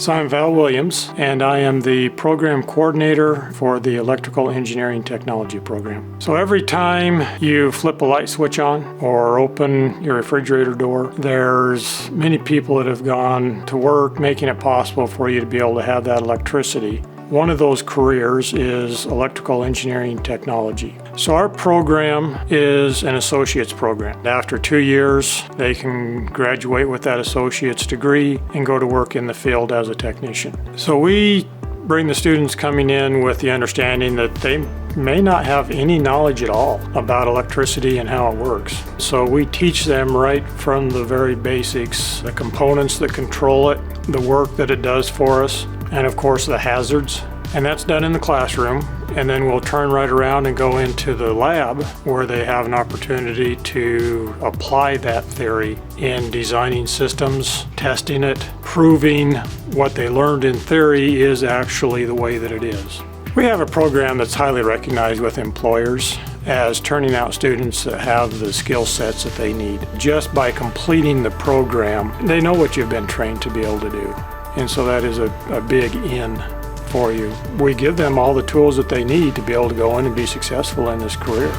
So I'm Val Williams, and I am the program coordinator for the Electrical Engineering Technology program. So every time you flip a light switch on or open your refrigerator door, there's many people that have gone to work making it possible for you to be able to have that electricity. One of those careers is electrical engineering technology. So our program is an associate's program. After 2 years, they can graduate with that associate's degree and go to work in the field as a technician. So we bring the students coming in with the understanding that they may not have any knowledge at all about electricity and how it works. So we teach them right from the very basics, the components that control it, the work that it does for us, and of course the hazards. And that's done in the classroom. And then we'll turn right around and go into the lab where they have an opportunity to apply that theory in designing systems, testing it, proving what they learned in theory is actually the way that it is. We have a program that's highly recognized with employers as turning out students that have the skill sets that they need. Just by completing the program, they know what you've been trained to be able to do. And so that is a big in for you. We give them all the tools that they need to be able to go in and be successful in this career.